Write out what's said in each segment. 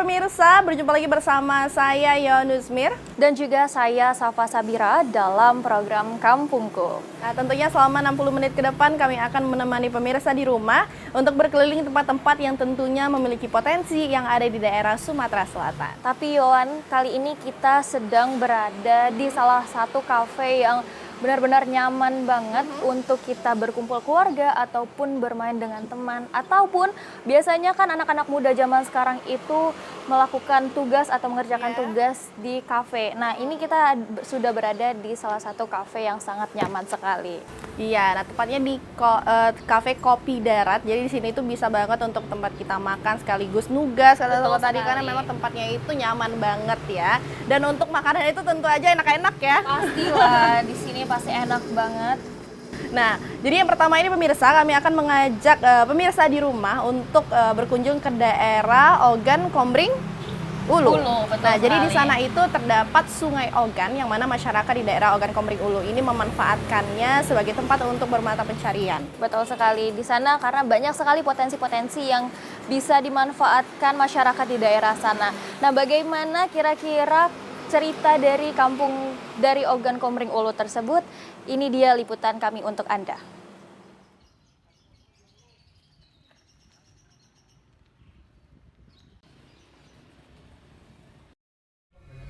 pemirsa, berjumpa lagi bersama saya Yonusmir dan juga saya Safa Sabira dalam program Kampungku. Nah, tentunya selama 60 menit ke depan kami akan menemani pemirsa di rumah untuk berkeliling tempat-tempat yang tentunya memiliki potensi yang ada di daerah Sumatera Selatan. Tapi Yohan, kali ini kita sedang berada di salah satu kafe yang benar-benar nyaman banget untuk kita berkumpul keluarga ataupun bermain dengan teman, ataupun biasanya kan anak-anak muda zaman sekarang itu melakukan tugas atau mengerjakan tugas di kafe. Nah, ini kita sudah berada di salah satu kafe yang sangat nyaman sekali. Iya, nah tepatnya di kafe Kopi Darat. Jadi di sini itu bisa banget untuk tempat kita makan sekaligus nugas kalau tadi, karena memang tempatnya itu nyaman banget ya. Dan untuk makanan itu tentu aja enak-enak ya. Pastilah, di sini pasti enak banget. Nah, jadi yang pertama ini pemirsa, kami akan mengajak pemirsa di rumah untuk berkunjung ke daerah Ogan Komering Ulu. Betul nah, sekali. jadi di sana itu terdapat Sungai Ogan, yang mana masyarakat di daerah Ogan Komering Ulu ini memanfaatkannya sebagai tempat untuk bermata pencarian. Betul sekali, di sana karena banyak sekali potensi-potensi yang bisa dimanfaatkan masyarakat di daerah sana. Nah, bagaimana kira-kira cerita dari kampung dari Ogan Komering Ulu tersebut? Ini dia liputan kami untuk Anda.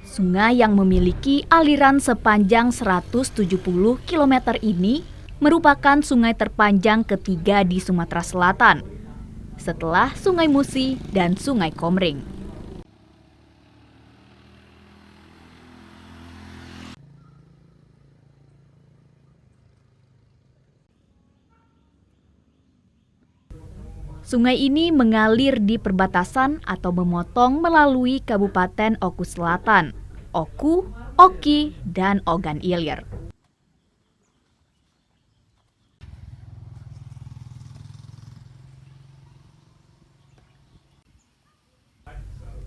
Sungai yang memiliki aliran sepanjang 170 km ini merupakan sungai terpanjang ketiga di Sumatera Selatan, setelah Sungai Musi dan Sungai Komering. Sungai ini mengalir di perbatasan atau memotong melalui Kabupaten Oku Selatan, Oku, Oki, dan Ogan Ilir.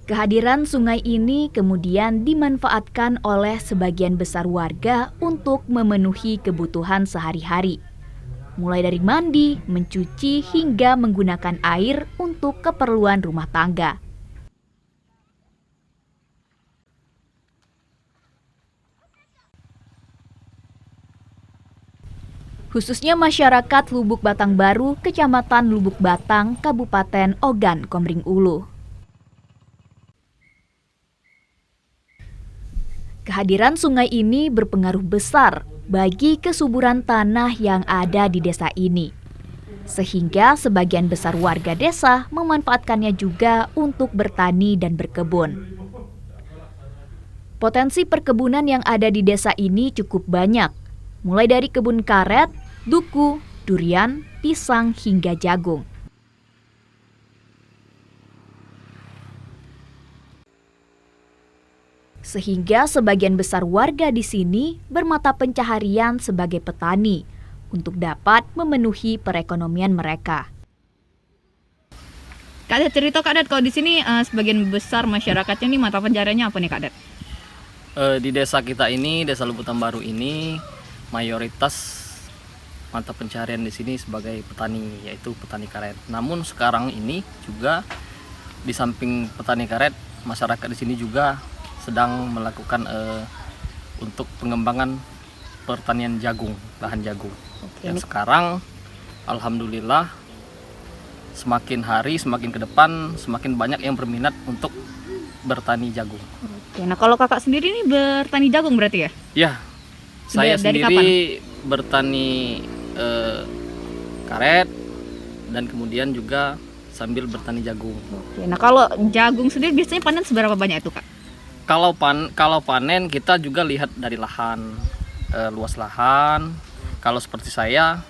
Kehadiran sungai ini kemudian dimanfaatkan oleh sebagian besar warga untuk memenuhi kebutuhan sehari-hari. Mulai dari mandi, mencuci, hingga menggunakan air untuk keperluan rumah tangga. Khususnya masyarakat Lubuk Batang Baru, Kecamatan Lubuk Batang, Kabupaten Ogan Komering Ulu. Kehadiran sungai ini berpengaruh besar bagi kesuburan tanah yang ada di desa ini, sehingga sebagian besar warga desa memanfaatkannya juga untuk bertani dan berkebun. Potensi perkebunan yang ada di desa ini cukup banyak, mulai dari kebun karet, duku, durian, pisang, hingga jagung. Sehingga sebagian besar warga di sini bermata pencaharian sebagai petani untuk dapat memenuhi perekonomian mereka. Kak Det, cerita Kak Det, kalau di sini sebagian besar masyarakatnya nih mata pencahariannya apa nih Kak Det? Di desa kita ini, Desa Lubuk Batang Baru ini, mayoritas mata pencaharian di sini sebagai petani, yaitu petani karet. Namun sekarang ini juga di samping petani karet, masyarakat di sini juga sedang melakukan untuk pengembangan pertanian jagung, lahan jagung. Dan sekarang alhamdulillah semakin hari semakin ke depan semakin banyak yang berminat untuk bertani jagung. Oke, nah kalau kakak sendiri nih bertani jagung berarti ya? Ya, saya Dari sendiri bertani karet dan kemudian juga sambil bertani jagung. Oke, nah kalau jagung sendiri biasanya panen seberapa banyak itu Kak? Kalau panen kita juga lihat dari lahan, luas lahan. Kalau seperti saya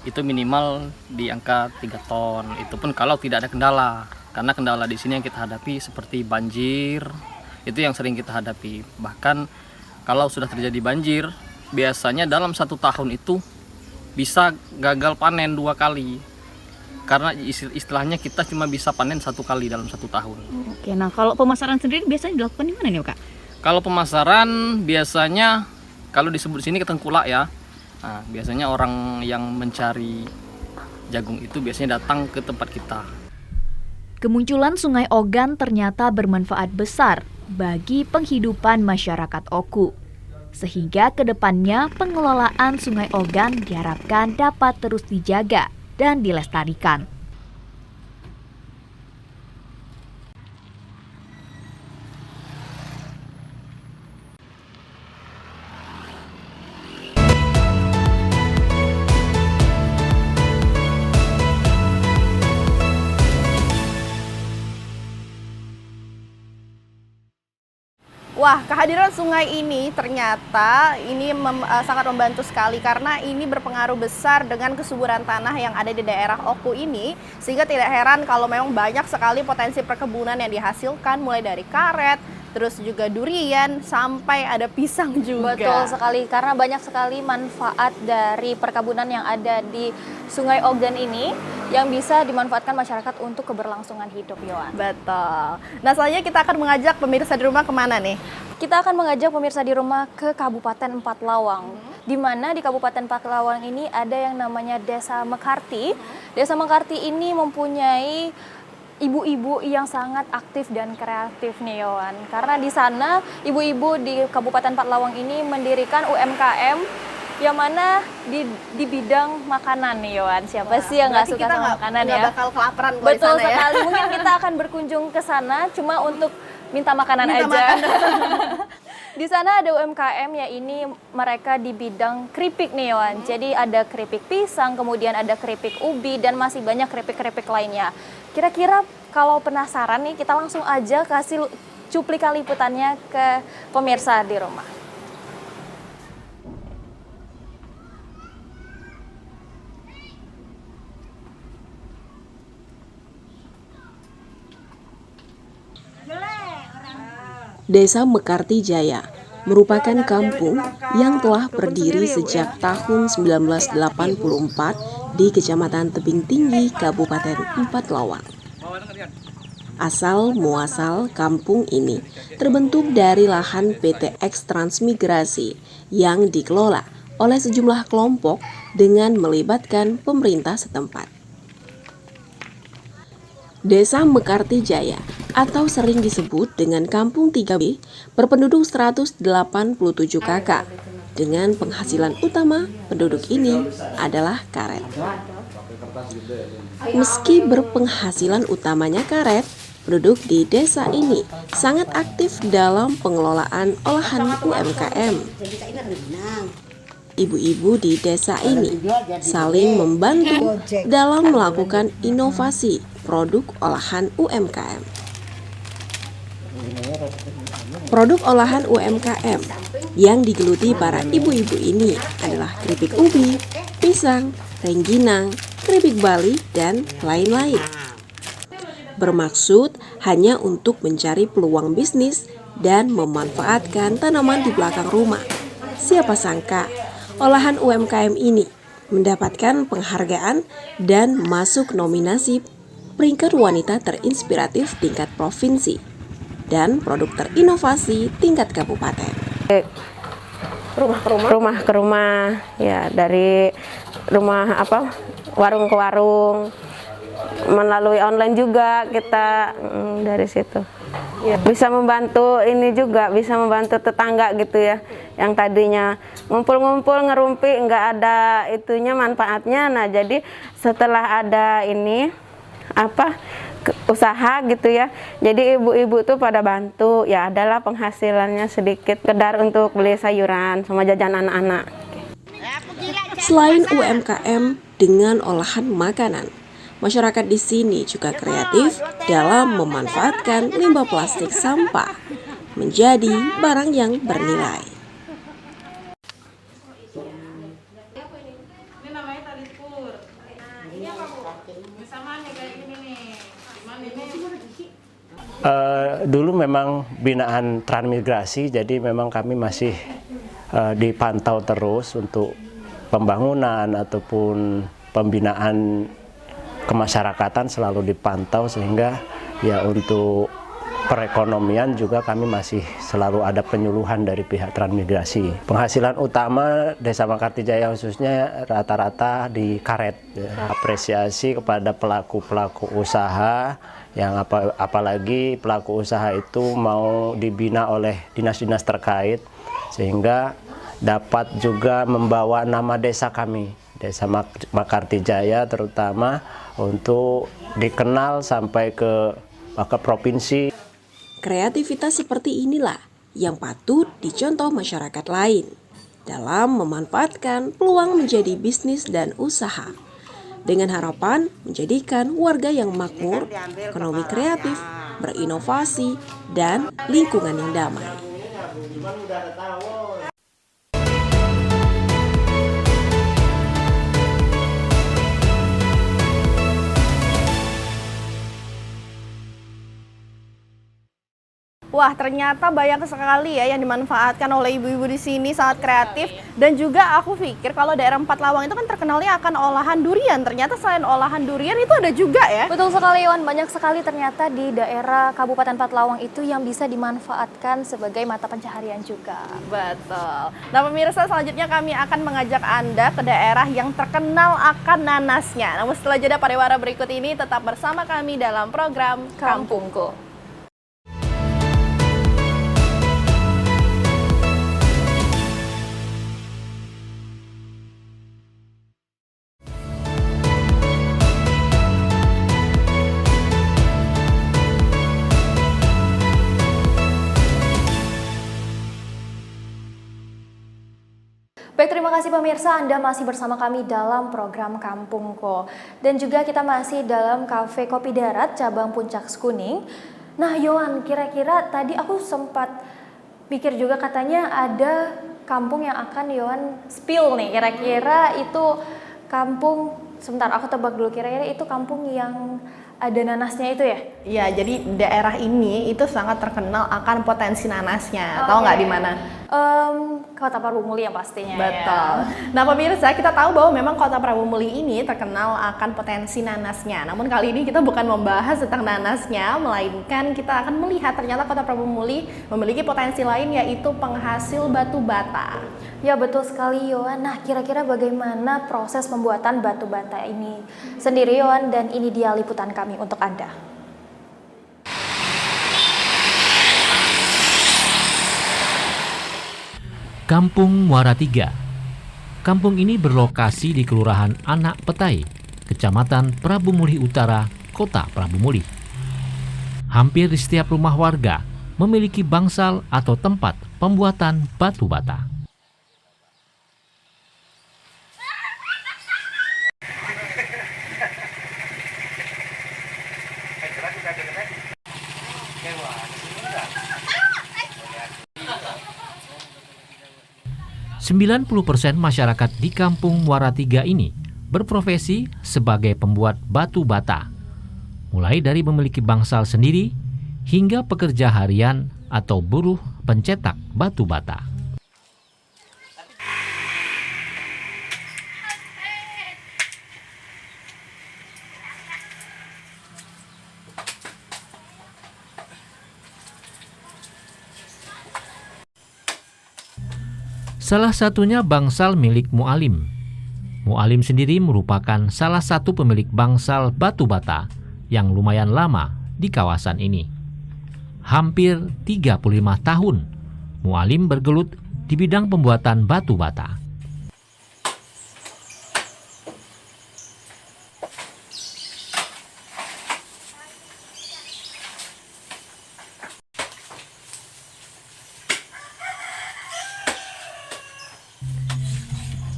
itu minimal di angka 3 ton. Itu pun kalau tidak ada kendala. Karena kendala di sini yang kita hadapi seperti banjir, itu yang sering kita hadapi. Bahkan kalau sudah terjadi banjir, biasanya dalam 1 tahun itu bisa gagal panen 2 kali. Karena istilahnya kita cuma bisa panen 1 kali dalam 1 tahun. Oke, nah kalau pemasaran sendiri biasanya dilakukan di mana nih Kak? Kalau pemasaran biasanya kalau disebut di sini ketengkulak ya. Nah, biasanya orang yang mencari jagung itu biasanya datang ke tempat kita. Kemunculan Sungai Ogan ternyata bermanfaat besar bagi penghidupan masyarakat Oku. Sehingga kedepannya pengelolaan Sungai Ogan diharapkan dapat terus dijaga dan dilestarikan. Wah, kehadiran sungai ini ternyata sangat membantu sekali karena ini berpengaruh besar dengan kesuburan tanah yang ada di daerah Oku ini, sehingga tidak heran kalau memang banyak sekali potensi perkebunan yang dihasilkan, mulai dari karet, terus juga durian, sampai ada pisang juga. Betul sekali, karena banyak sekali manfaat dari perkebunan yang ada di Sungai Ogan ini yang bisa dimanfaatkan masyarakat untuk keberlangsungan hidup, Yohan. Betul. Nah, selanjutnya kita akan mengajak pemirsa di rumah kemana nih? Kita akan mengajak pemirsa di rumah ke Kabupaten Empat Lawang, di mana di Kabupaten Empat Lawang ini ada yang namanya Desa Mekarti. Desa Mekarti ini mempunyai ibu-ibu yang sangat aktif dan kreatif nih, Yohan. Karena di sana ibu-ibu di Kabupaten Empat Lawang ini mendirikan UMKM yang mana di bidang makanan nih, Yohan. Siapa sih yang nggak suka sama makanan ya? Nggak bakal kelaparan kok Betul di sana sekali. ya. Mungkin kita akan berkunjung ke sana cuma untuk minta makanan aja. Di sana ada UMKM ya, ini mereka di bidang keripik nih, Yohan. Jadi ada keripik pisang, kemudian ada keripik ubi, dan masih banyak keripik-keripik lainnya. Kira-kira kalau penasaran nih, kita langsung aja kasih cuplikan liputannya ke pemirsa di rumah. Desa Mekarti Jaya merupakan kampung yang telah berdiri sejak tahun 1984 di Kecamatan Tebing Tinggi, Kabupaten Empat Lawang. Asal muasal kampung ini terbentuk dari lahan PT X Transmigrasi yang dikelola oleh sejumlah kelompok dengan melibatkan pemerintah setempat. Desa Mekarti Jaya atau sering disebut dengan Kampung 3B berpenduduk 187 kakak. Dengan penghasilan utama penduduk ini adalah karet. Meski berpenghasilan utamanya karet, penduduk di desa ini sangat aktif dalam pengelolaan olahan UMKM. Ibu-ibu di desa ini saling membantu dalam melakukan inovasi produk olahan UMKM. Produk olahan UMKM yang digeluti para ibu-ibu ini adalah keripik ubi, pisang, rengginang, keripik Bali, dan lain-lain. Bermaksud hanya untuk mencari peluang bisnis dan memanfaatkan tanaman di belakang rumah. Siapa sangka olahan UMKM ini mendapatkan penghargaan dan masuk nominasi peringkat wanita terinspiratif tingkat provinsi dan produk terinovasi tingkat kabupaten. Rumah ke rumah, ya, dari rumah warung ke warung, melalui online juga kita dari situ. Ya, bisa membantu ini juga, bisa membantu tetangga gitu ya, yang tadinya ngumpul-ngumpul ngerumpi nggak ada itunya manfaatnya. Nah, jadi setelah ada ini usaha gitu ya, jadi ibu-ibu tuh pada bantu, ya adalah penghasilannya sedikit, sekedar untuk beli sayuran sama jajan anak-anak. Selain UMKM dengan olahan makanan, masyarakat di sini juga kreatif dalam memanfaatkan limbah plastik sampah menjadi barang yang bernilai. Dulu memang binaan transmigrasi, jadi memang kami masih dipantau terus untuk pembangunan ataupun pembinaan kemasyarakatan selalu dipantau, sehingga ya untuk perekonomian juga kami masih selalu ada penyuluhan dari pihak transmigrasi. Penghasilan utama Desa Mekarti Jaya khususnya rata-rata di karet. Ya. Apresiasi kepada pelaku-pelaku usaha yang apalagi pelaku usaha itu mau dibina oleh dinas-dinas terkait sehingga dapat juga membawa nama desa kami, Desa Makartijaya terutama untuk dikenal sampai ke provinsi. Kreativitas seperti inilah yang patut dicontoh masyarakat lain dalam memanfaatkan peluang menjadi bisnis dan usaha, dengan harapan menjadikan warga yang makmur, ekonomi kreatif, berinovasi, dan lingkungan yang damai. Wah, ternyata banyak sekali ya yang dimanfaatkan oleh ibu-ibu di sini, sangat kreatif. Dan juga aku pikir kalau daerah Empat Lawang itu kan terkenalnya akan olahan durian. Ternyata selain olahan durian itu ada juga ya. Betul sekali, Wan. Banyak sekali ternyata di daerah Kabupaten Empat Lawang itu yang bisa dimanfaatkan sebagai mata pencaharian juga. Betul. Nah pemirsa, selanjutnya kami akan mengajak Anda ke daerah yang terkenal akan nanasnya. Namun setelah jeda pariwara berikut ini, tetap bersama kami dalam program Kampungku. Baik, terima kasih pemirsa, Anda masih bersama kami dalam program Kampungko. Dan juga kita masih dalam Cafe Kopi Darat, cabang Puncak Kuning. Nah, Yohan, kira-kira tadi aku sempat pikir juga katanya ada kampung yang akan Yohan spill nih. Kira-kira itu kampung, sebentar aku tebak dulu, kira-kira itu kampung yang ada nanasnya itu ya? Iya, jadi daerah ini itu sangat terkenal akan potensi nanasnya. Tahu nggak di mana? Kota Prabu Muli yang pastinya. Betul. Ya. Nah pemirsa, kita tahu bahwa memang Kota Prabu Muli ini terkenal akan potensi nanasnya. Namun kali ini kita bukan membahas tentang nanasnya, melainkan kita akan melihat ternyata Kota Prabu Muli memiliki potensi lain, yaitu penghasil batu bata. Ya betul sekali, Yohan. Nah, kira-kira bagaimana proses pembuatan batu bata ini sendiri, Yohan, dan ini dia liputan kami untuk Anda. Kampung Muara Tiga. Kampung ini berlokasi di Kelurahan Anak Petai, Kecamatan Prabu Muli Utara, Kota Prabu Muli. Hampir di setiap rumah warga memiliki bangsal atau tempat pembuatan batu bata. Sembilan 90% masyarakat di Kampung Muara Tiga ini berprofesi sebagai pembuat batu bata, mulai dari memiliki bangsal sendiri hingga pekerja harian atau buruh pencetak batu bata. Salah satunya bangsal milik Mu'alim. Mu'alim sendiri merupakan salah satu pemilik bangsal batu bata yang lumayan lama di kawasan ini. Hampir 35 tahun Mu'alim bergelut di bidang pembuatan batu bata.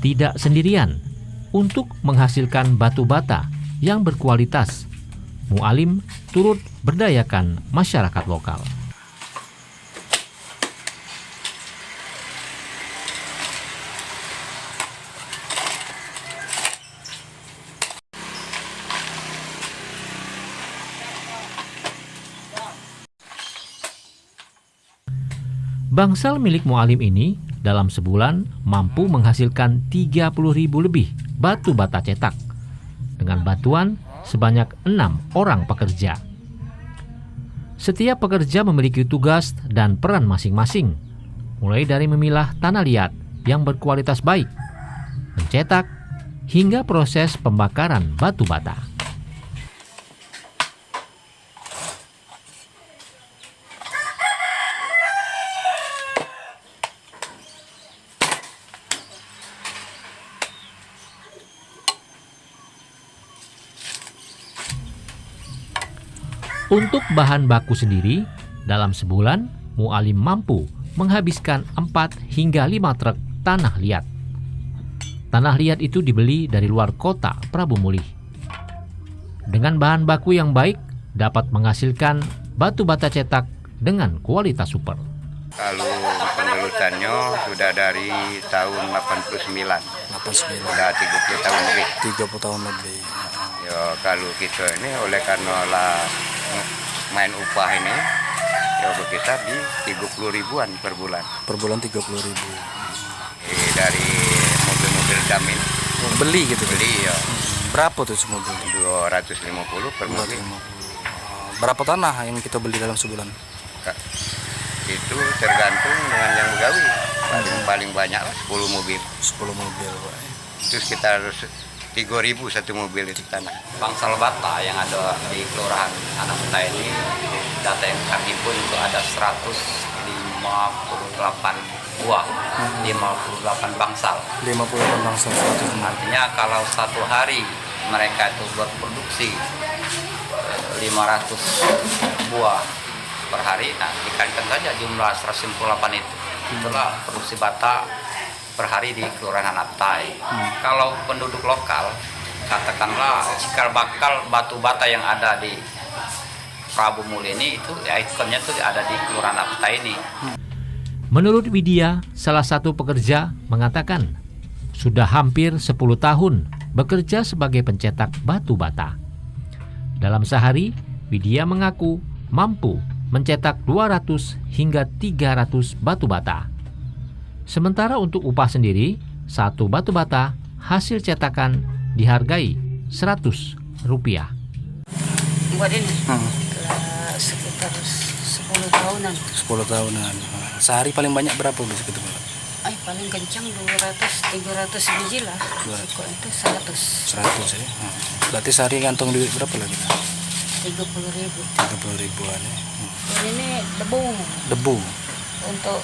Tidak sendirian, untuk menghasilkan batu bata yang berkualitas, Mu'alim turut berdayakan masyarakat lokal. Bangsal milik Mu'alim ini dalam sebulan mampu menghasilkan 30.000 lebih batu bata cetak dengan batuan sebanyak 6 orang pekerja. Setiap pekerja memiliki tugas dan peran masing-masing, mulai dari memilah tanah liat yang berkualitas baik, mencetak, hingga proses pembakaran batu bata. Untuk bahan baku sendiri, dalam sebulan Mu'alim mampu menghabiskan 4 hingga 5 truk tanah liat. Tanah liat itu dibeli dari luar kota Prabu Mulih. Dengan bahan baku yang baik, dapat menghasilkan batu bata cetak dengan kualitas super. Kalau penelutannya sudah dari tahun 89. Sudah 30 tahun lebih. 30 tahun lebih. Ya, kalau kita ini oleh karena lah main upah ini, ya berkisar di 30 ribuan per bulan. Per bulan 30 ribu. Dari mobil-mobil dam ini. Beli gitu? Beli ya. Berapa tuh mobil? 250 per mobil. Berapa tanah yang kita beli dalam sebulan? Itu tergantung dengan yang begawi. Paling banyak lah 10 mobil. 10 mobil. Itu sekitar 3.000 satu mobil itu tanah. Bangsal bata yang ada di Kelurahan Anak Peta ini, data yang kami pun itu ada 158 buah, 58 bangsal. 58 bangsal. Artinya kalau satu hari mereka itu berproduksi 500 buah per hari, nah dikalikan saja jumlah 158 itu. Itulah produksi bata per hari di Kelurahan Anak Peta. Kalau penduduk lokal, katakanlah cikal bakal batu bata yang ada di Prabu Mulih ini, itu ya ikonnya itu ada di Kelurahan Anak Peta ini. Menurut Widya, salah satu pekerja mengatakan sudah hampir 10 tahun bekerja sebagai pencetak batu bata. Dalam sehari, Widya mengaku mampu mencetak 200 hingga 300 batu bata. Sementara untuk upah sendiri, satu batu bata hasil cetakan dihargai Rp100. Buat ini sekitar 10 tahunan. 10 tahunan. Sehari paling banyak berapa bisa gitu? Paling kencang 200-300 biji lah. Kok itu 100. 100 ya. Berarti sehari kantong duit berapa lagi? 30 ribu. 30 ribuan ya. Ini debu. Debu. Untuk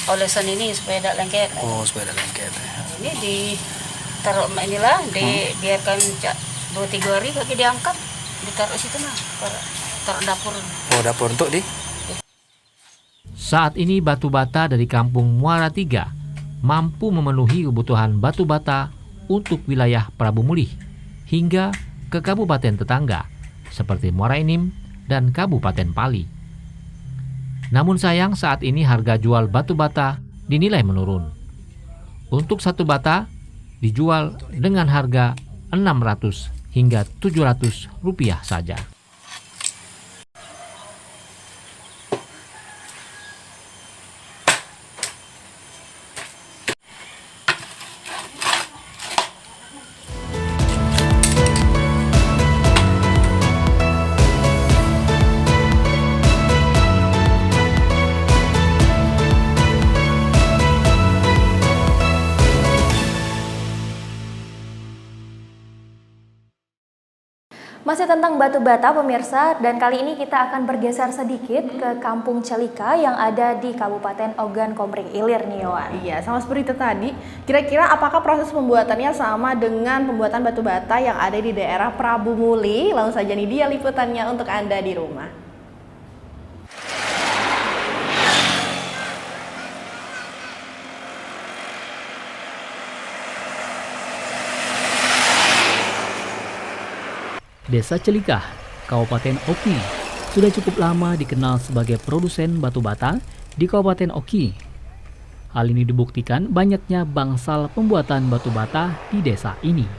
olesan ini supaya tidak lengket. Oh, supaya tidak lengket. Ini ditaruh inilah, dibiarkan 2-3 hari lagi diangkat, ditaruh situ nah, taruh dapur. Oh, dapur untuk di? Saat ini batu bata dari kampung Muara 3 mampu memenuhi kebutuhan batu bata untuk wilayah Prabu Mulih hingga ke kabupaten tetangga seperti Muara Enim dan Kabupaten Pali. Namun sayang saat ini harga jual batu bata dinilai menurun. Untuk satu bata dijual dengan harga 600 hingga 700 rupiah saja. Masih tentang batu bata pemirsa, dan kali ini kita akan bergeser sedikit ke Kampung Celika yang ada di Kabupaten Ogan Komering Ilir nih Yohan. Iya, sama seperti itu tadi. Kira-kira apakah proses pembuatannya sama dengan pembuatan batu bata yang ada di daerah Prabu Mulih? Langsung saja nih dia liputannya untuk Anda di rumah. Desa Celikah, Kabupaten Oki, sudah cukup lama dikenal sebagai produsen batu bata di Kabupaten Oki. Hal ini dibuktikan banyaknya bangsal pembuatan batu bata di desa ini.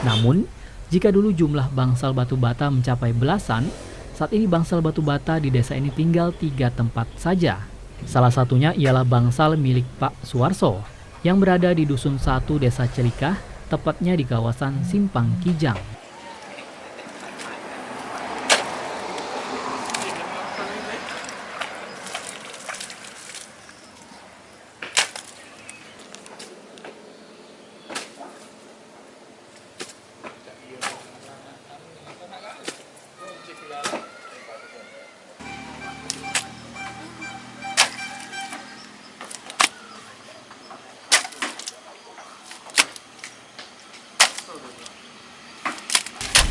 Namun, jika dulu jumlah bangsal batu bata mencapai belasan, saat ini bangsal batu bata di desa ini tinggal 3 tempat saja. Salah satunya ialah bangsal milik Pak Suwarso yang berada di Dusun 1 Desa Celikah, tepatnya di kawasan Simpang Kijang.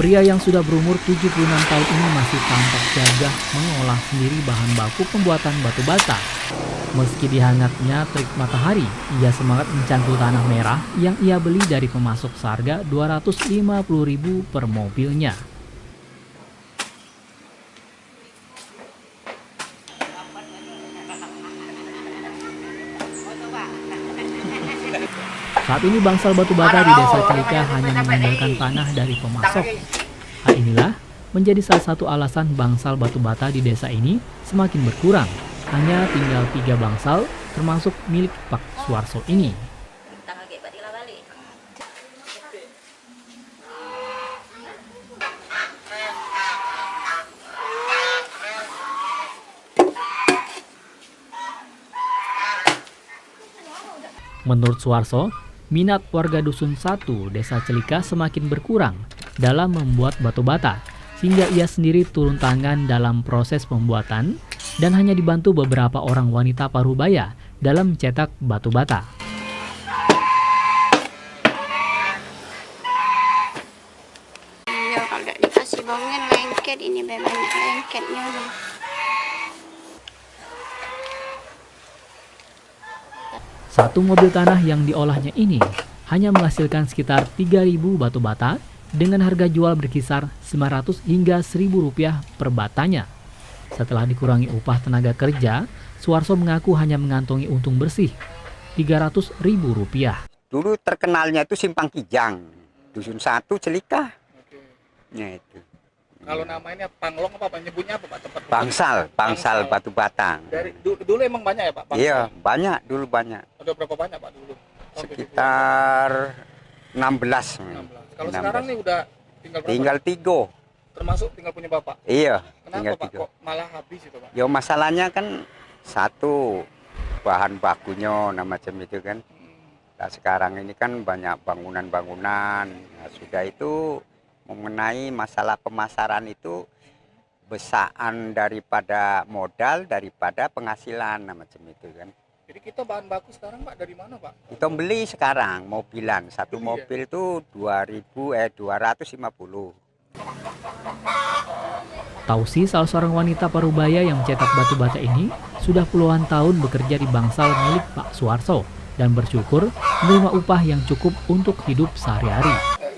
Pria yang sudah berumur 76 tahun ini masih tampak gagah mengolah sendiri bahan baku pembuatan batu bata. Meski dihangatnya terik matahari, ia semangat mencangkul tanah merah yang ia beli dari pemasok seharga Rp250.000 per mobilnya. Saat ini bangsal batu bata di Desa Celika hanya mengandalkan tanah dari pemasok. Hal inilah menjadi salah satu alasan bangsal batu bata di desa ini semakin berkurang. Hanya tinggal 3 bangsal termasuk milik Pak Suwarso ini. Menurut Suwarso, minat warga Dusun 1 Desa Celika semakin berkurang dalam membuat batu bata, sehingga ia sendiri turun tangan dalam proses pembuatan dan hanya dibantu beberapa orang wanita parubaya dalam mencetak batu bata. Iya, kalau dikasih bangun lengket, ini banyak lengketnya loh. Satu mobil tanah yang diolahnya ini hanya menghasilkan sekitar 3.000 batu bata dengan harga jual berkisar 900 hingga Rp1.000 per batanya. Setelah dikurangi upah tenaga kerja, Suwarso mengaku hanya mengantongi untung bersih Rp300.000. Dulu terkenalnya itu Simpang Kijang, Dusun 1 Celika. Ya itu. Kalau namanya Panglong apa nyebutnya apa Pak tempat? Bangsal batu batang. Dari dulu emang banyak ya Pak? Bangsal? Iya, banyak dulu banyak. Ada berapa banyak Pak dulu? Sekitar 16. Kalau sekarang nih udah tinggal berapa? Tinggal 3. Termasuk tinggal punya Bapak? Iya, Kenapa tinggal Pak 3. kok malah habis itu Pak? Ya masalahnya kan satu bahan bakunya macam itu kan. Nah, sekarang ini kan banyak bangunan-bangunan. Nah, sudah itu mengenai masalah pemasaran itu besaan daripada modal daripada penghasilan macam itu kan. Jadi kita bahan baku sekarang Pak dari mana Pak? Kita beli sekarang mobilan, satu mobil itu 250. Tausi, salah seorang wanita parubaya yang mencetak batu bata ini, sudah puluhan tahun bekerja di bangsal milik Pak Suwarso dan bersyukur menerima upah yang cukup untuk hidup sehari-hari.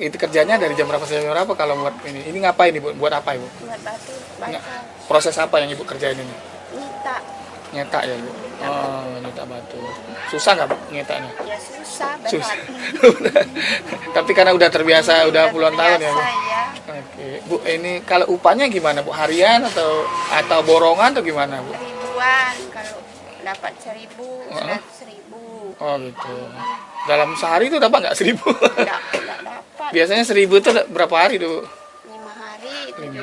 Itu kerjanya dari jam berapa sampai jam berapa kalau buat ini? Ini ngapain Ibu? Buat apa Ibu? Buat batu bata. Proses apa yang Ibu kerjain ini? Nyetak. Nyetak ya Ibu? Oh, nyetak batu. Susah nggak Bu nyetaknya? Ya susah, berat. Tapi karena udah terbiasa, udah puluhan tahun ya Bu? Ya. Oke. Bu, ini kalau upahnya gimana Bu? Harian atau borongan atau gimana Bu? Ribuan, kalau dapat 1.000, 100.000. Oh gitu. Dalam sehari itu dapat nggak 1.000? Tidak dapat. Biasanya 1.000 itu berapa hari tuh? 5 hari itu 5.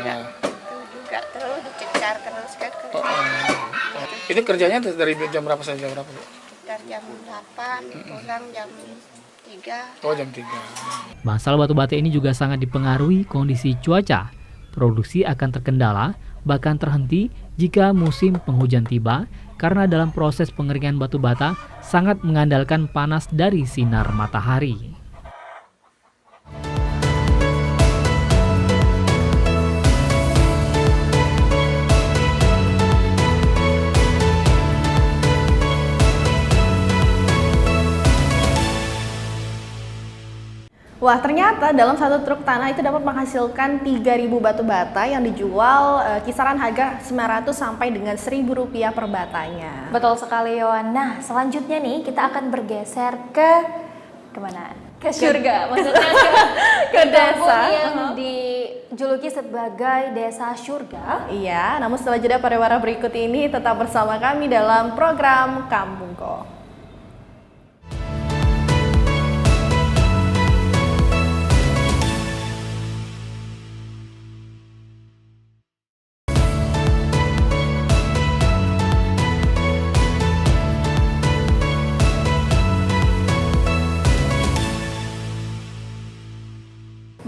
juga terus dicecar terus kan. Itu kerjanya dari jam berapa sampai jam berapa Bu? Sekitar jam 8, pulang jam 3. Oh jam 3. Bangsal batu bata ini juga sangat dipengaruhi kondisi cuaca. Produksi akan terkendala, bahkan terhenti jika musim penghujan tiba, karena dalam proses pengeringan batu bata sangat mengandalkan panas dari sinar matahari. Wah, ternyata dalam satu truk tanah itu dapat menghasilkan 3.000 batu bata yang dijual kisaran harga 900 sampai dengan Rp1.000 per batanya. Betul sekali Yohan. Nah, selanjutnya nih kita akan bergeser ke kemana? Ke surga, maksudnya ke desa yang dijuluki sebagai desa surga. Iya, namun setelah jeda pariwara berikut ini tetap bersama kami dalam program Kampungko.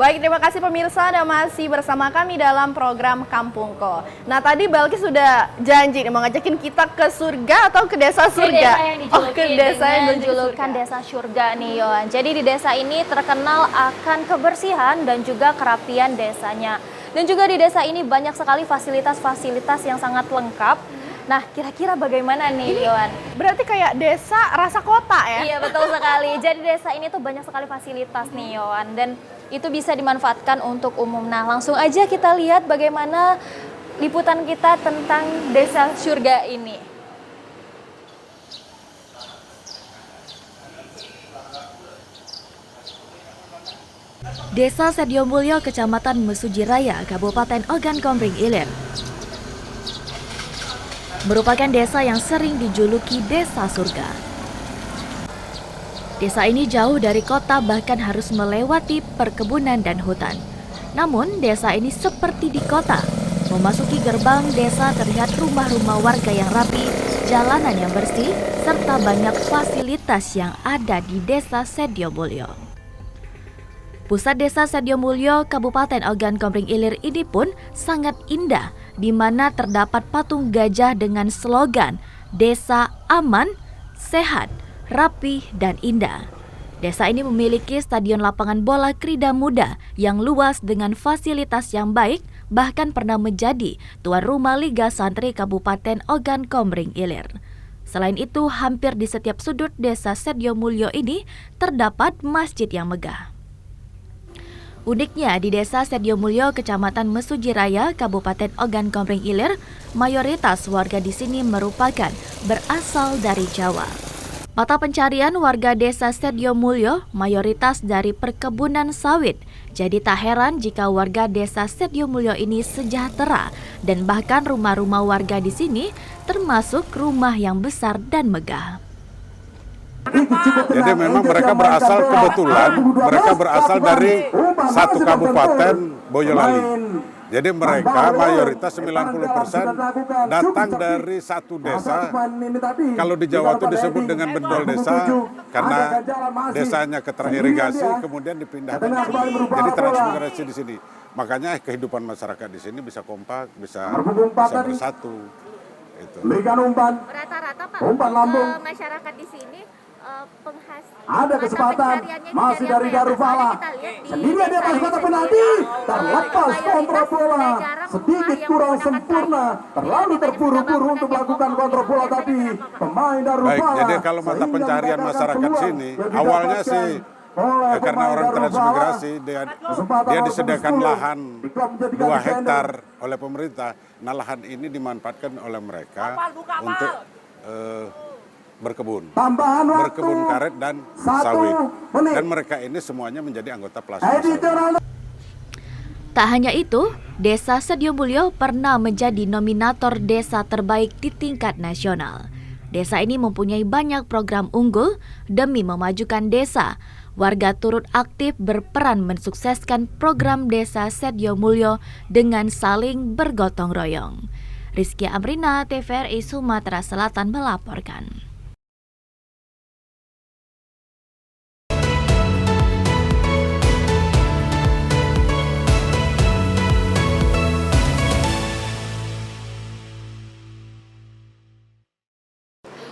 Baik, terima kasih pemirsa dan masih bersama kami dalam program Kampungko. Nah, tadi Balkis sudah janji nih mau ngajakin kita ke surga atau ke desa surga? Ke desa yang dijulukan desa surga nih, Yohan. Jadi di desa ini terkenal akan kebersihan dan juga kerapian desanya. Dan juga di desa ini banyak sekali fasilitas-fasilitas yang sangat lengkap. Nah, kira-kira bagaimana nih, Yohan? Berarti kayak desa rasa kota ya? Iya, betul sekali. Jadi desa ini tuh banyak sekali fasilitas nih, Yohan. Dan itu bisa dimanfaatkan untuk umum. Nah, langsung aja kita lihat bagaimana liputan kita tentang desa surga ini. Desa Sediomulyo, Kecamatan Mesuji Raya, Kabupaten Ogan Komering Ilir, merupakan desa yang sering dijuluki desa surga. Desa ini jauh dari kota, bahkan harus melewati perkebunan dan hutan. Namun, desa ini seperti di kota. Memasuki gerbang desa terlihat rumah-rumah warga yang rapi, jalanan yang bersih, serta banyak fasilitas yang ada di desa Sediomulyo. Pusat desa Sediomulyo, Kabupaten Ogan Komering Ilir ini pun sangat indah, di mana terdapat patung gajah dengan slogan Desa Aman, Sehat, Rapi, dan Indah. Desa ini memiliki stadion lapangan bola Krida Muda yang luas dengan fasilitas yang baik, bahkan pernah menjadi tuan rumah Liga Santri Kabupaten Ogan Komering Ilir. Selain itu, hampir di setiap sudut desa Sediomulyo ini terdapat masjid yang megah. Uniknya, di desa Sediomulyo, Kecamatan Mesuji Raya, Kabupaten Ogan Komering Ilir, mayoritas warga di sini merupakan berasal dari Jawa. Mata pencarian warga desa Sediomulyo mayoritas dari perkebunan sawit. Jadi tak heran jika warga desa Sediomulyo ini sejahtera dan bahkan rumah-rumah warga di sini termasuk rumah yang besar dan megah. Jadi memang mereka berasal dari satu kabupaten Boyolali. Jadi mereka mayoritas 90% datang dari satu desa. Kalau di Jawa itu disebut dengan bendol desa karena desanya keteririgasi kemudian dipindahkan ke sini. Jadi transmigrasi di sini. Makanya kehidupan masyarakat di sini bisa kompak, bisa bersatu. Itu. Rata-rata Pak, masyarakat di sini ada kesempatan masih dari Darufala sendiri di atas kota penalti terlepas kontrol bola sedikit kurang sempurna, terlalu terburu-buru untuk melakukan kontrol bola, tapi pemain Darufala. Baik, jadi kalau mata pencarian masyarakat sini awalnya sih karena orang transmigrasi dia disediakan lahan 2 hektar oleh pemerintah. Nah, lahan ini dimanfaatkan oleh mereka untuk berkebun karet dan sawit. Dan mereka ini semuanya menjadi anggota plasma sawit. Tak hanya itu, Desa Sediomulyo pernah menjadi nominator desa terbaik di tingkat nasional. Desa ini mempunyai banyak program unggul demi memajukan desa. Warga turut aktif berperan mensukseskan program Desa Sediomulyo dengan saling bergotong royong. Rizky Amrina, TVRI Sumatera Selatan melaporkan.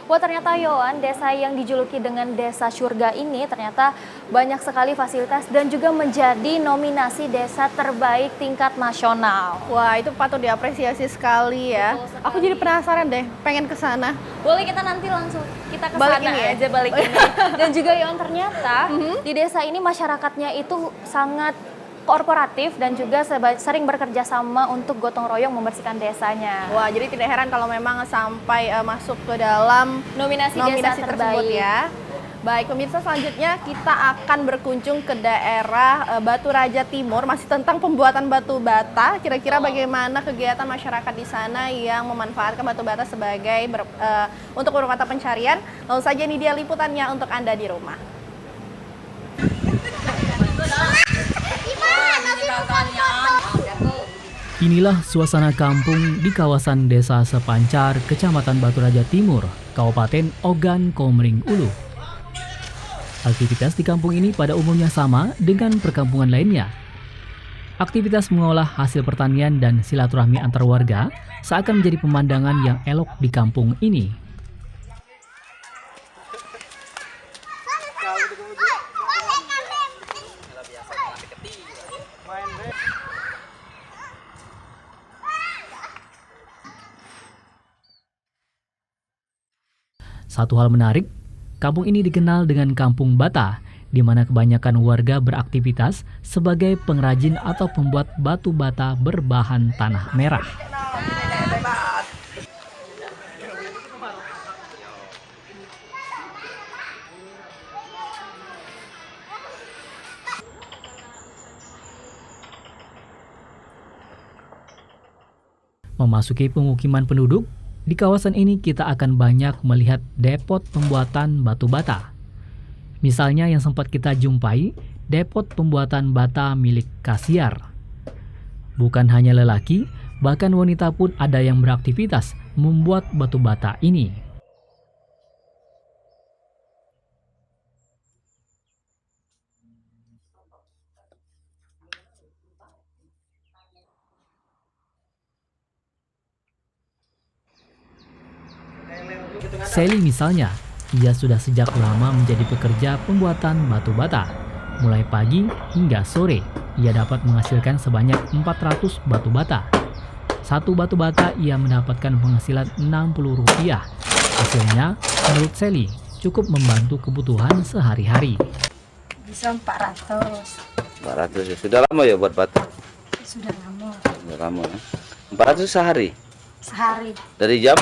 Wah, ternyata Yohan, desa yang dijuluki dengan desa surga ini ternyata banyak sekali fasilitas dan juga menjadi nominasi desa terbaik tingkat nasional. Wah, itu patut diapresiasi sekali ya. Aku jadi penasaran deh, pengen ke sana. Boleh kita nanti langsung kita ke sana aja balik ini. Dan juga Yohan, ternyata di desa ini masyarakatnya itu sangat kooperatif dan juga sering bekerja sama untuk gotong royong membersihkan desanya. Wah, jadi tidak heran kalau memang sampai masuk ke dalam nominasi desa tersebut ya. Baik, pemirsa, selanjutnya kita akan berkunjung ke daerah Batu Raja Timur, masih tentang pembuatan batu bata. Kira-kira bagaimana kegiatan masyarakat di sana yang memanfaatkan batu bata sebagai untuk mata pencarian. Lalu saja ini dia liputannya untuk Anda di rumah. Inilah suasana kampung di kawasan Desa Sepancar, Kecamatan Batu Raja Timur, Kabupaten Ogan Komering Ulu. Aktivitas di kampung ini pada umumnya sama dengan perkampungan lainnya, Aktivitas mengolah hasil pertanian dan silaturahmi antar warga seakan menjadi pemandangan yang elok di kampung ini. Satu hal menarik, kampung ini dikenal dengan Kampung Bata, di mana kebanyakan warga beraktivitas sebagai pengrajin atau pembuat batu bata berbahan tanah merah. Memasuki pemukiman penduduk, di kawasan ini kita akan banyak melihat depot pembuatan batu bata. Misalnya yang sempat kita jumpai, depot pembuatan bata milik Kasiar. Bukan hanya lelaki, bahkan wanita pun ada yang beraktivitas membuat batu bata ini. Sally misalnya, ia sudah sejak lama menjadi pekerja pembuatan batu bata. Mulai pagi hingga sore, ia dapat menghasilkan sebanyak 400 batu bata. Satu batu bata ia mendapatkan penghasilan Rp60. Hasilnya, menurut Sally, cukup membantu kebutuhan sehari-hari. Bisa 400. 400 ya. Sudah lama ya buat batu? Sudah lama. Sudah lama ya. 400 sehari? Sehari. Dari jam?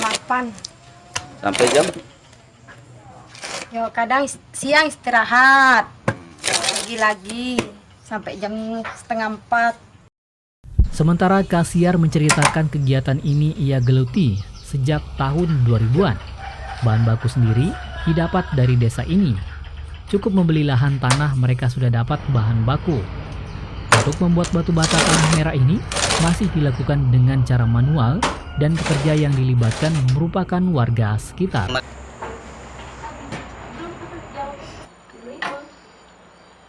8. Sampai jam? Yo, kadang siang istirahat. Pagi lagi sampai jam 3:30. Sementara Kasiar menceritakan kegiatan ini ia geluti sejak tahun 2000-an. Bahan baku sendiri didapat dari desa ini. Cukup membeli lahan tanah mereka sudah dapat bahan baku. Untuk membuat batu bata tanah merah ini masih dilakukan dengan cara manual dan pekerja yang dilibatkan merupakan warga sekitar.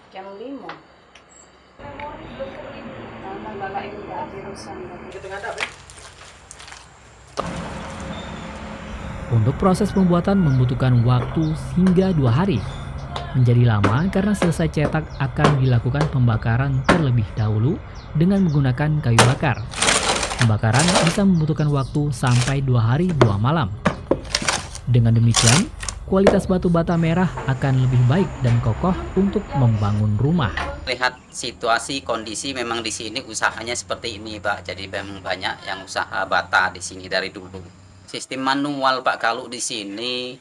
Jam 5. Untuk proses pembuatan membutuhkan waktu hingga 2 hari. Menjadi lama karena selesai cetak akan dilakukan pembakaran terlebih dahulu dengan menggunakan kayu bakar. Pembakaran bisa membutuhkan waktu sampai 2 hari 2 malam. Dengan demikian, kualitas batu bata merah akan lebih baik dan kokoh untuk membangun rumah. Lihat situasi kondisi memang di sini usahanya seperti ini, Pak. Jadi memang banyak yang usaha bata di sini dari dulu. Sistem manual, Pak, kalau di sini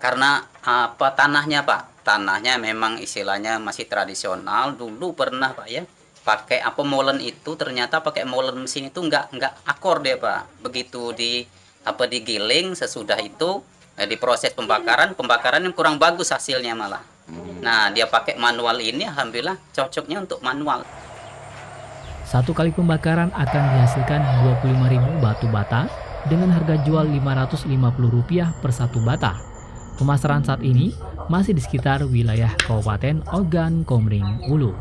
karena apa tanahnya, Pak? Tanahnya memang istilahnya masih tradisional. Dulu pernah, Pak, ya, pakai apa molen itu, ternyata pakai molen mesin itu enggak akor dia, Pak. Begitu digiling, sesudah itu diproses pembakaran yang kurang bagus hasilnya malah. Nah, dia pakai manual ini alhamdulillah cocoknya untuk manual. Satu kali pembakaran akan dihasilkan 25.000 batu bata dengan harga jual Rp550 per satu bata. Pemasaran saat ini masih di sekitar wilayah Kabupaten Ogan Komering Ulu.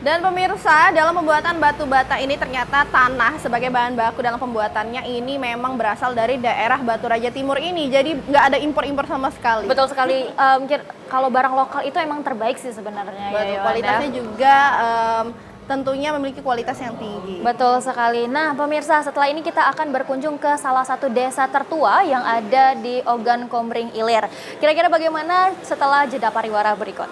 Dan pemirsa, dalam pembuatan batu bata ini ternyata tanah sebagai bahan baku dalam pembuatannya ini memang berasal dari daerah Batu Raja Timur ini. Jadi nggak ada impor-impor sama sekali. Betul sekali. Mungkin kalau barang lokal itu emang terbaik sih sebenarnya. Betul, ya, kualitasnya juga tentunya memiliki kualitas yang tinggi. Betul sekali. Nah, pemirsa, setelah ini kita akan berkunjung ke salah satu desa tertua yang ada di Ogan Komering Ilir. Kira-kira bagaimana setelah jeda pariwara berikut?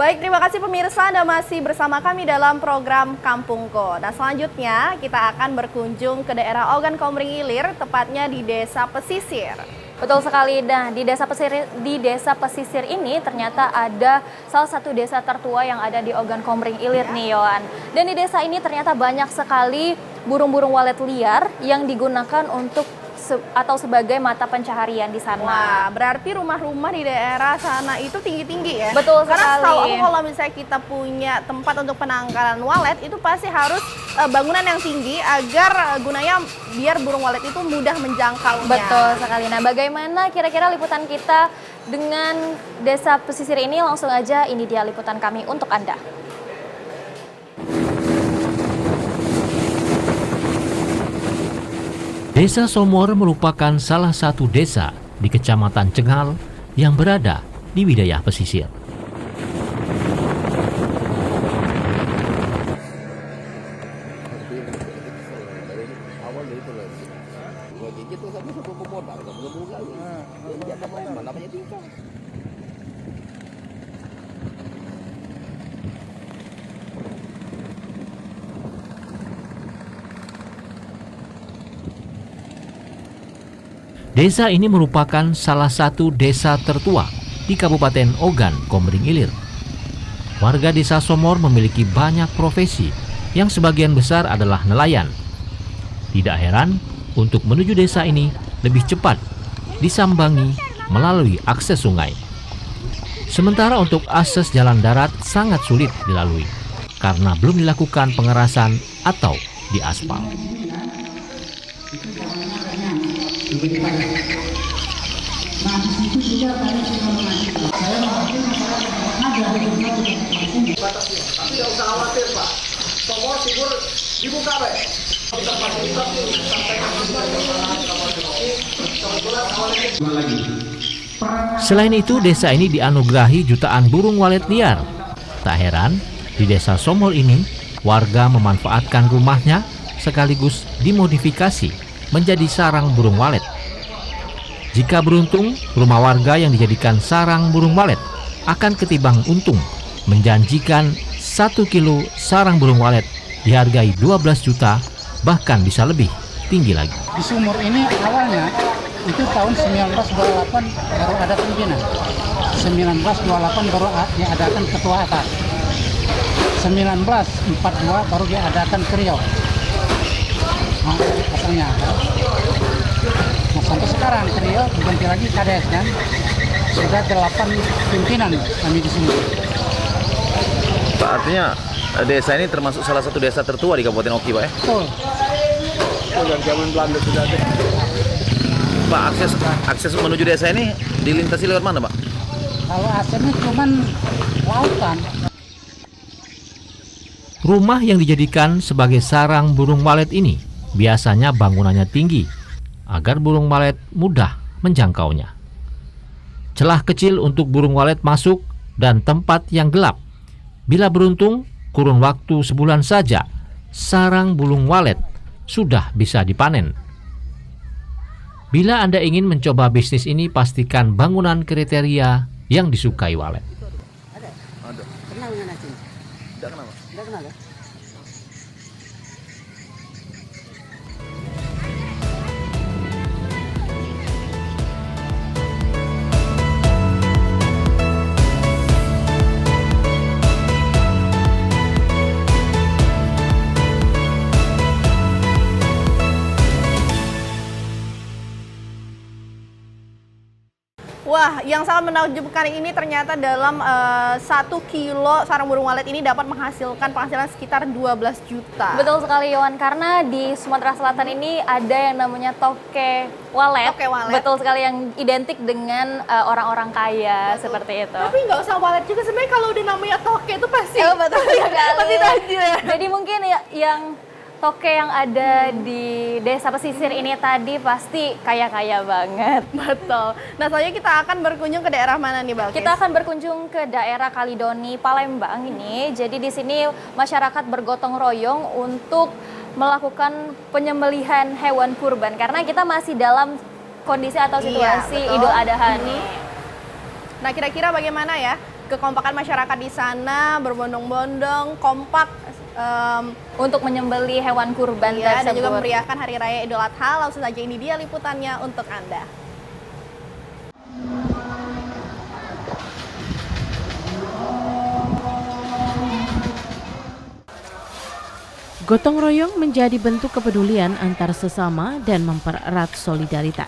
Baik, terima kasih pemirsa, Anda masih bersama kami dalam program Kampungko. Nah, selanjutnya kita akan berkunjung ke daerah Ogan Komering Ilir, tepatnya di Desa Pesisir. Betul sekali. Nah, di desa pesisir ini ternyata ada salah satu desa tertua yang ada di Ogan Komering Ilir nih, Yohan. Dan di desa ini ternyata banyak sekali burung-burung walet liar yang digunakan untuk atau sebagai mata pencaharian di sana. Wah, berarti rumah-rumah di daerah sana itu tinggi-tinggi ya? Betul Karena sekali. setahu aku kalau misalnya kita punya tempat untuk penangkaran walet, itu pasti harus bangunan yang tinggi agar gunanya biar burung walet itu mudah menjangkaunya. Betul sekali. Nah, bagaimana kira-kira liputan kita dengan desa pesisir ini? Langsung aja, ini dia liputan kami untuk Anda. Desa Somor merupakan salah satu desa di Kecamatan Cengal yang berada di wilayah pesisir. Desa ini merupakan salah satu desa tertua di Kabupaten Ogan Komering Ilir. Warga desa Somor memiliki banyak profesi yang sebagian besar adalah nelayan. Tidak heran untuk menuju desa ini lebih cepat disambangi melalui akses sungai. Sementara untuk akses jalan darat sangat sulit dilalui karena belum dilakukan pengerasan atau diaspal. Tidak usah khawatir, Pak. Semua figur dibuka, Pak. Selain itu, desa ini dianugerahi jutaan burung walet liar. Tak heran, di desa Somor ini, warga memanfaatkan rumahnya sekaligus dimodifikasi menjadi sarang burung walet. Jika beruntung, rumah warga yang dijadikan sarang burung walet akan ketimbang untung, menjanjikan 1 kilo sarang burung walet dihargai 12 juta, bahkan bisa lebih tinggi lagi. Di Sumur ini awalnya itu tahun 1928 baru ada pimpinan. 1928 baru diadakan ketua atas. 1942 baru diadakan kriok. Nah, asalnya. Nah, sampai sekarang kriok diganti lagi kades kan. Sudah 8 pimpinan kami di sini. Pak, artinya desa ini termasuk salah satu desa tertua di Kabupaten Oki, Pak ya? Betul. Yang zaman Belanda sudah ada. Pak, akses menuju desa ini dilintasi lewat mana, Pak? Kalau aksesnya cuman lautan. Rumah yang dijadikan sebagai sarang burung walet ini biasanya bangunannya tinggi agar burung walet mudah menjangkaunya. Celah kecil untuk burung walet masuk dan tempat yang gelap. Bila beruntung, kurun waktu sebulan saja, sarang burung walet sudah bisa dipanen. Bila Anda ingin mencoba bisnis ini, pastikan bangunan kriteria yang disukai walet. Ada. Kenal dengan Aceh? Tidak kenal, Pak? Tidak kenal ya? Wah, yang sangat menakjubkan ini ternyata dalam 1 kilo sarang burung walet ini dapat menghasilkan penghasilan sekitar 12 juta. Betul sekali, Yohan, karena di Sumatera Selatan ini ada yang namanya toke walet. Toke walet. Betul sekali, yang identik dengan orang-orang kaya. Betul. Seperti itu. Tapi nggak usah walet juga, sebenarnya kalau udah namanya toke itu pasti. Oh, betul sekali. Pasti tajir. Jadi mungkin yang toke yang ada di desa pesisir ini tadi pasti kaya-kaya banget. Betul. Nah, selanjutnya kita akan berkunjung ke daerah mana nih, Balkis? Kita akan berkunjung ke daerah Kalidoni, Palembang ini. Jadi di sini masyarakat bergotong royong untuk melakukan penyembelihan hewan kurban karena kita masih dalam kondisi atau situasi Idul Adha nih. Nah, kira-kira bagaimana ya kekompakan masyarakat di sana berbondong-bondong, kompak untuk menyembelih hewan kurban dan tersebut. juga memeriahkan Hari Raya Idul Adha. Langsung saja ini dia liputannya untuk Anda. Gotong royong menjadi bentuk kepedulian antar sesama dan mempererat solidaritas.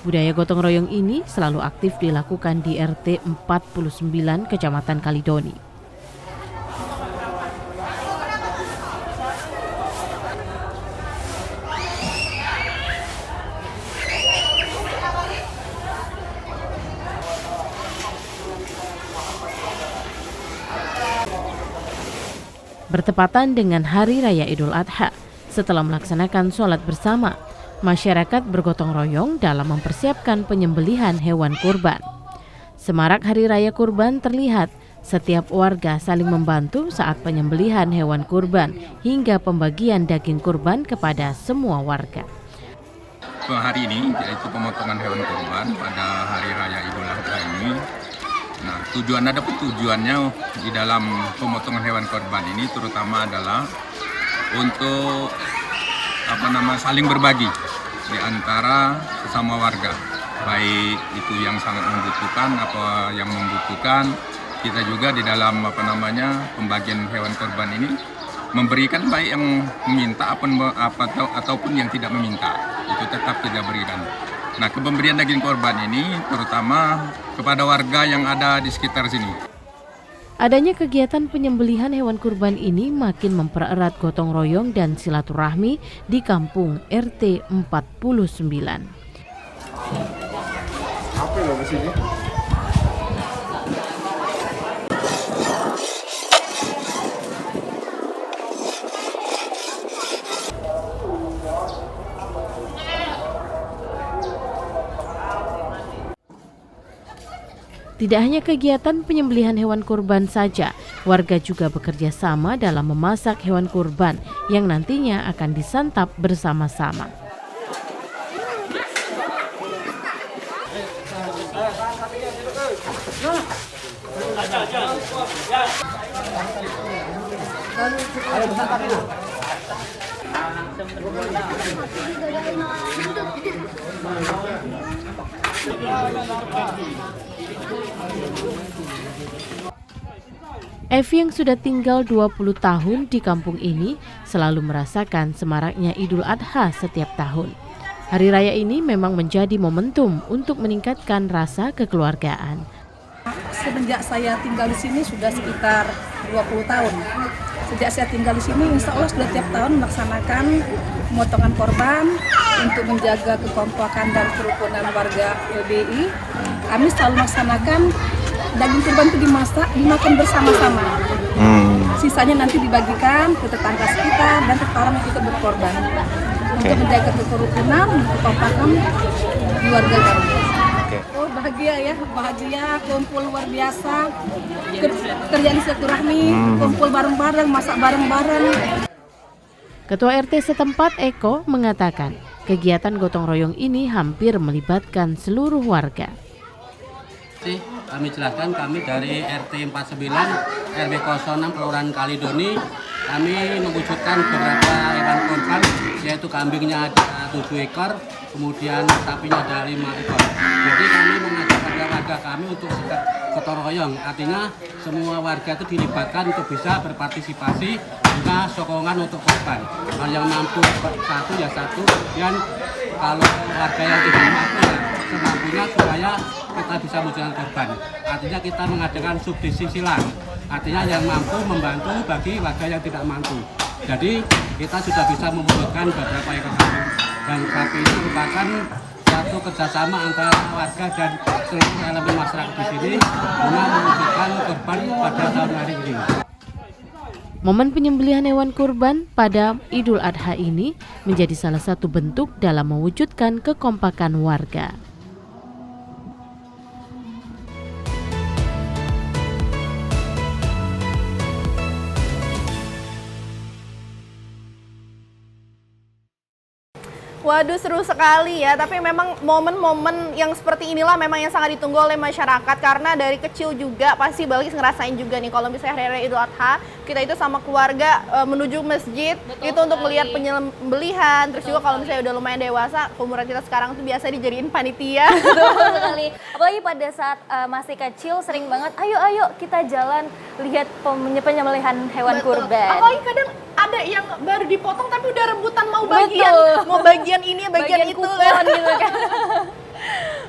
Budaya gotong royong ini selalu aktif dilakukan di RT 49 Kecamatan Kalidoni. Bertepatan dengan Hari Raya Idul Adha, setelah melaksanakan sholat bersama, masyarakat bergotong royong dalam mempersiapkan penyembelihan hewan kurban. Semarak Hari Raya Kurban terlihat, setiap warga saling membantu saat penyembelihan hewan kurban hingga pembagian daging kurban kepada semua warga. Hari ini yaitu pemotongan hewan kurban pada Hari Raya Idul Adha ini. Nah, tujuannya di dalam pemotongan hewan kurban ini terutama adalah untuk saling berbagi di antara sesama warga, baik itu yang sangat membutuhkan apa yang membutuhkan. Kita juga di dalam pembagian hewan kurban ini memberikan baik yang meminta ataupun yang tidak meminta, itu tetap kita berikan. Nah, pemberian daging korban ini terutama kepada warga yang ada di sekitar sini. Adanya kegiatan penyembelihan hewan kurban ini makin mempererat gotong royong dan silaturahmi di kampung RT 49. Apa lo di sini? Tidak hanya kegiatan penyembelihan hewan kurban saja, warga juga bekerja sama dalam memasak hewan kurban yang nantinya akan disantap bersama-sama. Evi yang sudah tinggal 20 tahun di kampung ini selalu merasakan semaraknya Idul Adha setiap tahun. Hari raya ini memang menjadi momentum untuk meningkatkan rasa kekeluargaan. Semenjak saya tinggal di sini sudah sekitar 20 tahun. Sejak saya tinggal di sini, insya Allah sudah tiap tahun melaksanakan pemotongan korban untuk menjaga kekompakan dan kerukunan warga LBI. Kami selalu melaksanakan daging kurban itu dimakan bersama-sama. Sisanya nanti dibagikan ke tetangga sekitar dan orang yang ikut berkorban untuk menjaga kerukunan, kekompakan keluarga kami. Oh bahagia ya, bahagia, kumpul luar biasa, terjadi silaturahmi, kumpul bareng-bareng, masak bareng-bareng. Ketua RT setempat Eko mengatakan kegiatan gotong royong ini hampir melibatkan seluruh warga. Kami jelaskan, kami dari RT 49 RW 06 Kelurahan Kalidoni, kami mewujudkan beberapa hewan kurban, yaitu kambingnya ada 7 ekor, kemudian sapinya ada 5 ekor. Jadi kami mengajak warga kami untuk gotong royong, artinya semua warga itu dilibatkan untuk bisa berpartisipasi juga sokongan untuk korban. Kalau yang mampu satu ya satu, dan kalau warga yang tidak mampu ya semampunya supaya kita bisa mewujudkan korban. Artinya kita mengadakan subsidi silang, artinya yang mampu membantu bagi warga yang tidak mampu. Jadi kita sudah bisa mewujudkan beberapa ekor kambing, dan sapi itu merupakan satu kerjasama antara warga dan seluruh elemen masyarakat di sini guna mewujudkan korban pada tahun hari ini. Momen penyembelihan hewan kurban pada Idul Adha ini menjadi salah satu bentuk dalam mewujudkan kekompakan warga. Waduh, seru sekali ya. Tapi memang momen-momen yang seperti inilah memang yang sangat ditunggu oleh masyarakat. Karena dari kecil juga pasti balik ngerasain juga nih. Kalau misalnya hari raya Idul Adha, kita itu sama keluarga menuju masjid. Itu untuk melihat penyembelihan. Terus juga kalau misalnya udah lumayan dewasa, umuran kita sekarang tuh biasa dijadiin panitia. Betul sekali. Apalagi pada saat masih kecil sering banget, ayo kita jalan lihat penyembelihan hewan kurban. Apalagi kadang ada yang baru dipotong tapi udah rebutan mau bagian ini, bagian itu kupon gitu kan.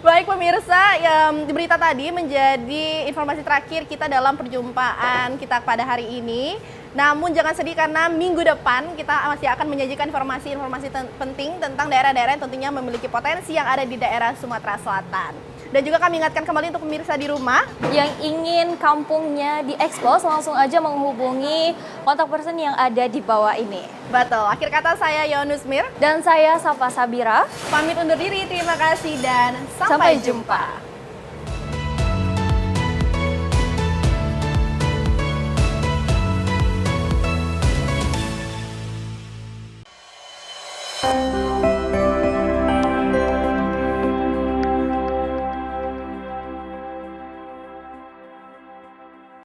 Baik pemirsa, ya, berita tadi menjadi informasi terakhir kita dalam perjumpaan kita pada hari ini. Namun jangan sedih karena minggu depan kita masih akan menyajikan informasi-informasi penting tentang daerah-daerah yang tentunya memiliki potensi yang ada di daerah Sumatera Selatan. Dan juga kami ingatkan kembali untuk pemirsa di rumah yang ingin kampungnya diekspos, langsung aja menghubungi kontak person yang ada di bawah ini. Betul, akhir kata saya Yonus Mir dan saya Safa Sabira. Pamit undur diri, terima kasih dan sampai jumpa.